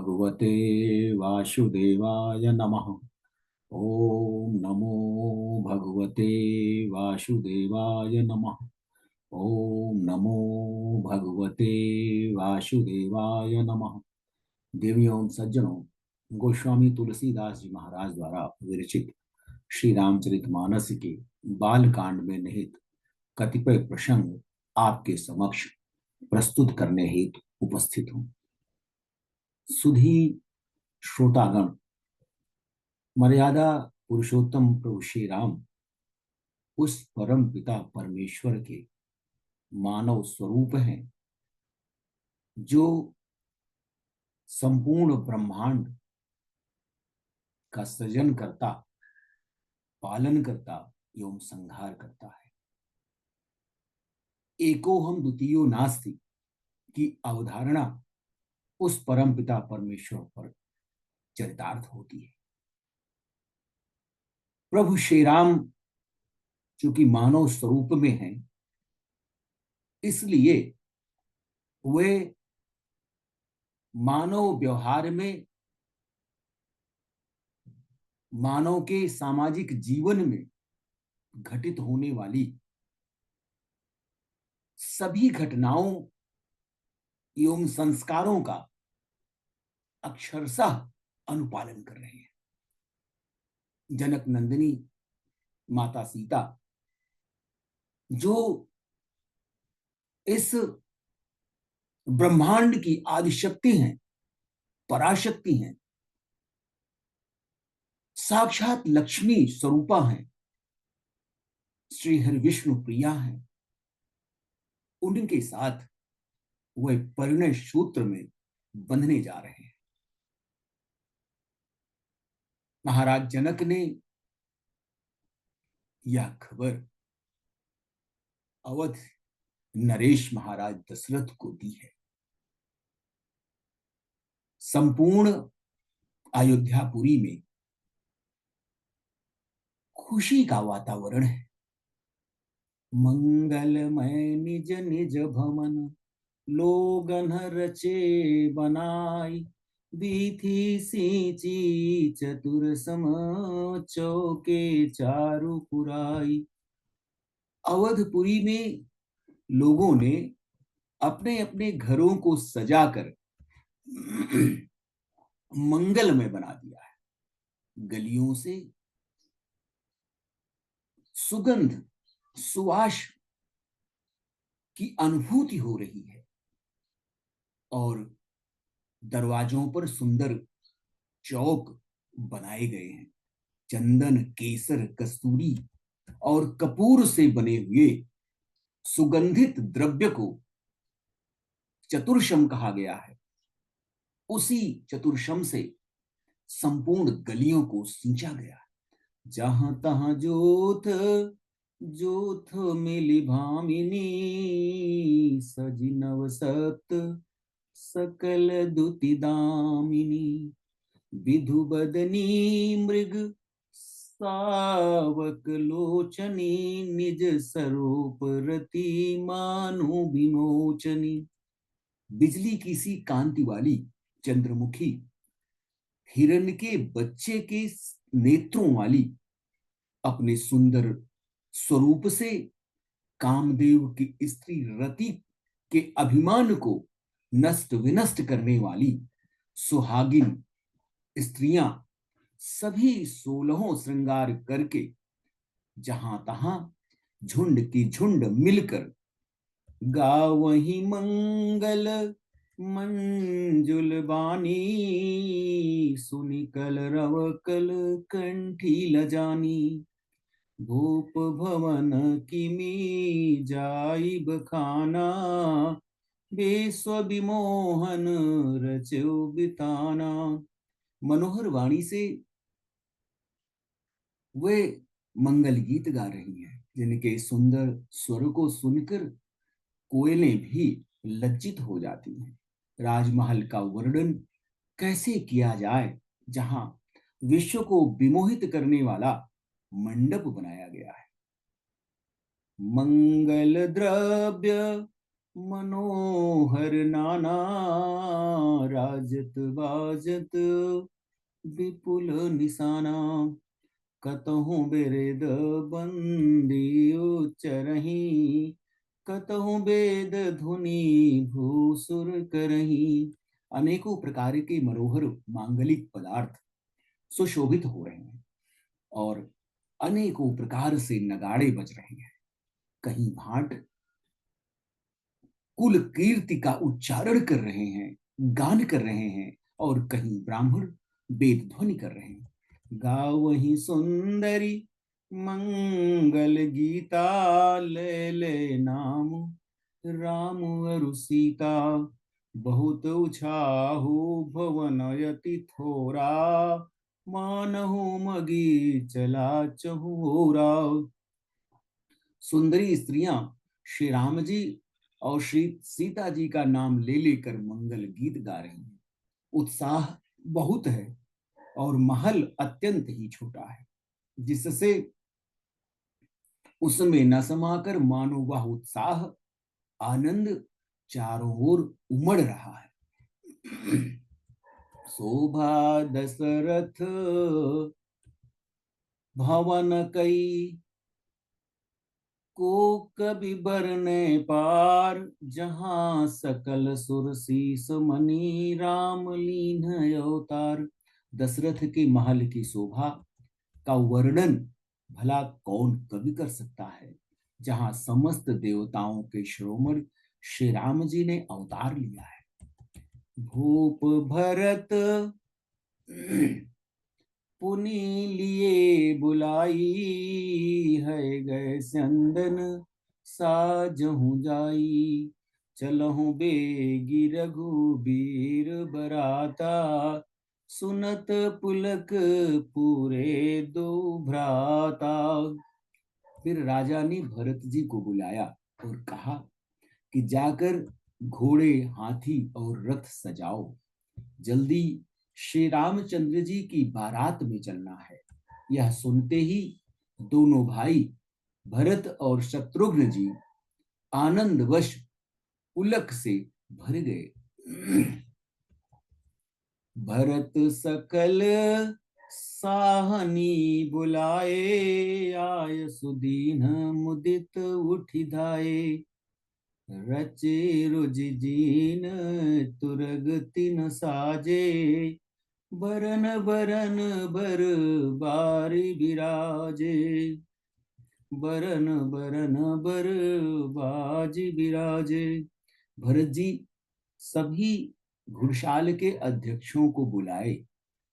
भगवते वासुदेवाय नमः। ओम नमो भगवते वासुदेवाय नमः। ओम नमो भगवते वासुदेवाय नमः। देवियों सज्जनों, गोस्वामी तुलसीदास जी महाराज द्वारा विरचित श्री रामचरितमानस के बाल कांड में निहित कतिपय प्रसंग आपके समक्ष प्रस्तुत करने हेतु उपस्थित हूँ। सुधी श्रोतागण, मर्यादा पुरुषोत्तम प्रभु श्री राम उस परम पिता परमेश्वर के मानव स्वरूप हैं जो संपूर्ण ब्रह्मांड का सृजन करता, पालन करता एवं संहार करता है। एको हम द्वितीयो नास्ति की अवधारणा उस परम पिता परमेश्वर पर चरितार्थ होती है। प्रभु श्री राम चूंकि मानव स्वरूप में हैं, इसलिए वे मानव व्यवहार में, मानव के सामाजिक जीवन में घटित होने वाली सभी घटनाओं एवं संस्कारों का अक्षरशः अनुपालन कर रहे हैं। जनक नंदिनी माता सीता जो इस ब्रह्मांड की आदिशक्ति हैं, पराशक्ति हैं, साक्षात लक्ष्मी स्वरूपा हैं, श्री हरि विष्णु प्रिया हैं, उनके साथ वह परिणय सूत्र में बंधने जा रहे हैं। महाराज जनक ने यह खबर अवध नरेश महाराज दशरथ को दी है। संपूर्ण अयोध्यापुरी में खुशी का वातावरण है। मंगलमय निज निज भवन लोगन रचे बनाई, बीथी सींची चतुर सम चौके चारु पुराई। अवधपुरी में लोगों ने अपने अपने घरों को सजाकर मंगलमय बना दिया है। गलियों से सुगंध, सुवास की अनुभूति हो रही है और दरवाजों पर सुंदर चौक बनाए गए हैं। चंदन, केसर, कस्तूरी और कपूर से बने हुए सुगंधित द्रव्य को चतुर्शम कहा गया है। उसी चतुर्शम से संपूर्ण गलियों को सींचा गया। जहां तहां जोथ जोथ मिली भामिनी, सजी नव सत सकल दुति दामिनी। विधु बदनी मृग सावक लोचनी, निज स्वरूप रति मानु विमोचनी। बिजली की सी कांति वाली चंद्रमुखी, हिरण के बच्चे के नेत्रों वाली, अपने सुंदर स्वरूप से कामदेव की स्त्री रति के अभिमान को नष्ट विनष्ट करने वाली सुहागिन स्त्रियां सभी 16 श्रृंगार करके जहां तहां झुंड की झुंड मिलकर गावहीं मंगल मंजुल बानी, सुनि कलरव कल कंठी लजानी। भूप भवन किमी जाई बखाना, विश्व विमोहन रचो बिताना। मनोहर वाणी से वे मंगल गीत गा रही हैं, जिनके सुंदर स्वर को सुनकर कोयलें भी लज्जित हो जाती हैं। राजमहल का वर्णन कैसे किया जाए, जहां विश्व को विमोहित करने वाला मंडप बनाया गया है। मंगल द्रव्य मनोहर नाना राजत बाजत विपुल निशाना। कतहु बिरद बंदी उच्चरहि, कतहु वेद धुनि भूसुर करहि। अनेकों प्रकार के मनोहर मांगलिक पदार्थ सुशोभित हो रहे हैं और अनेकों प्रकार से नगाड़े बज रहे हैं। कहीं भाट कुल कीर्ति का उच्चारण कर रहे हैं, गान कर रहे हैं, और कहीं ब्राह्मण वेद ध्वनि कर रहे हैं। गावहि सुंदरी मंगल गीता, ले ले नाम राम अरु सीता। बहुत उछाहु भवन यति थोरा, मानहु मगी चला चहुरा। सुंदरी स्त्रियां श्री राम जी और श्री सीता जी का नाम ले लेकर मंगल गीत गा रही हैं। उत्साह बहुत है और महल अत्यंत ही छोटा है, जिससे उसमें न समाकर मानो वह उत्साह आनंद चारों ओर उमड़ रहा है। शोभा दशरथ भवन कई, को कभी बरने पार। जहां सकल सुर सीस मनी, राम लीन अवतार। दशरथ के महल की शोभा का वर्णन भला कौन कवि कर सकता है, जहां समस्त देवताओं के शिरोमणि श्री राम जी ने अवतार लिया है। भूप भरत पुनि लिए बुलाई, है गए चंदन साजहु जाई। चलहु बेगी रघुबीर बराता, सुनत पुलक पूरे दो भ्राता। फिर राजा ने भरत जी को बुलाया और कहा कि जाकर घोड़े, हाथी और रथ सजाओ, जल्दी श्री रामचंद्र जी की बारात में चलना है। यह सुनते ही दोनों भाई भरत और शत्रुघ्न जी आनंदवश पुलक से भर गए। भरत सकल साहनी बुलाए, आय सुदीन मुदित उठि धाये। रचे रुज जीन तुरग तिन साजे, बरन बरन बर बारी बिराजे। बरन बरन बर बाजी बिराजे। भरत जी सभी घुड़शाल के अध्यक्षों को बुलाए,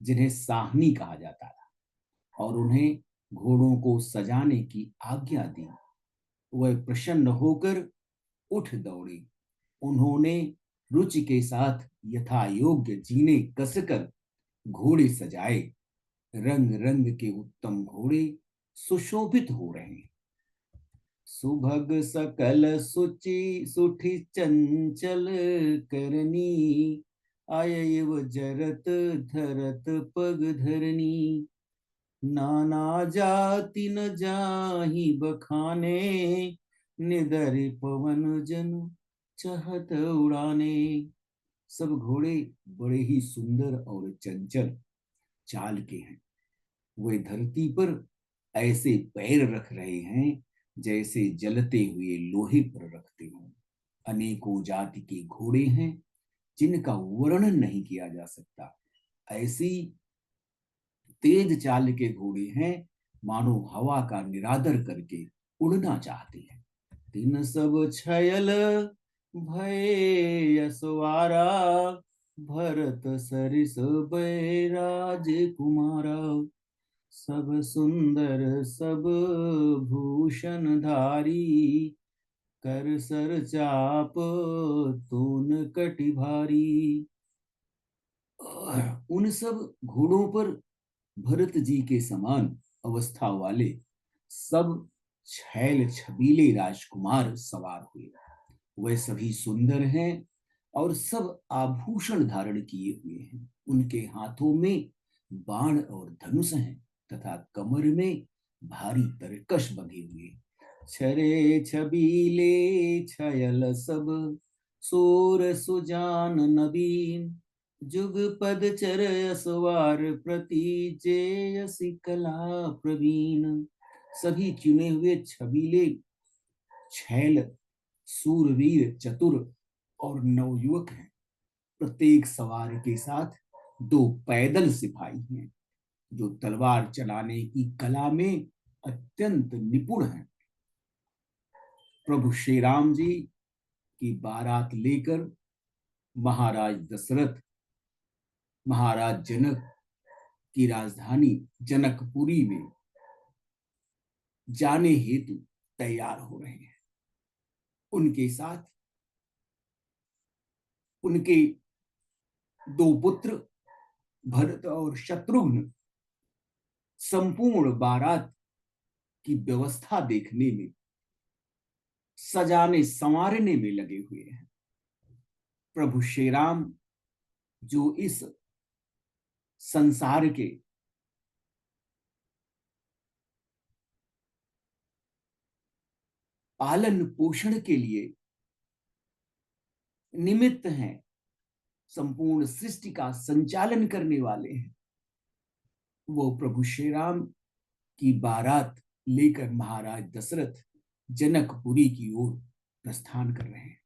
जिन्हें साहनी कहा जाता था, और उन्हें घोड़ों को सजाने की आज्ञा दी। वह प्रसन्न होकर उठ दौड़े। उन्होंने रुचि के साथ यथा योग्य जीने कसकर घोड़े सजाए। रंग रंग के उत्तम घोड़े सुशोभित हो रहे हैं। सुभग सकल सुचि सुठि चंचल करनी, आयव जरत धरत पग धरनी। नाना जाति न जाहि बखाने, निदरि पवन जन चहत उड़ाने। सब घोड़े बड़े ही सुंदर और चंचल चाल के हैं। वे धरती पर ऐसे पैर रख रहे हैं जैसे जलते हुए लोहे पर रखते हों। अनेकों जाति के घोड़े हैं जिनका वर्णन नहीं किया जा सकता। ऐसी तेज चाल के घोड़े हैं मानो हवा का निरादर करके उड़ना चाहते हैं। तीन सब छयल भय यसवारा, भरत सरिस बैराज कुमारा। सब सुंदर सब भूषण धारी, कर सर चाप तून कटि भारी। उन सब घोड़ों पर भरत जी के समान अवस्था वाले सब छैल छबीले राजकुमार सवार हुए। वे सभी सुंदर हैं और सब आभूषण धारण किए हुए हैं। उनके हाथों में बाण और धनुष हैं तथा कमर में भारी तरकश बंधे हुए। छरे छबीले छयल सब, सोर सुजान नवीन, जुग पद चर असवार प्रति जेयसि कला प्रवीण। सभी चुने हुए छबीले, छैल, सूरवीर, चतुर और नवयुवक हैं। प्रत्येक सवार के साथ दो पैदल सिपाही हैं जो तलवार चलाने की कला में अत्यंत निपुण हैं। प्रभु श्री राम जी की बारात लेकर महाराज दशरथ महाराज जनक की राजधानी जनकपुरी में जाने हेतु तैयार हो रहे हैं। उनके साथ उनके दो पुत्र भरत और शत्रुघ्न संपूर्ण बारात की व्यवस्था देखने में, सजाने संवारने में लगे हुए हैं। प्रभु श्री राम जो इस संसार के पालन पोषण के लिए निमित्त हैं, संपूर्ण सृष्टि का संचालन करने वाले हैं, वो प्रभु श्री राम की बारात लेकर महाराज दशरथ जनकपुरी की ओर प्रस्थान कर रहे हैं।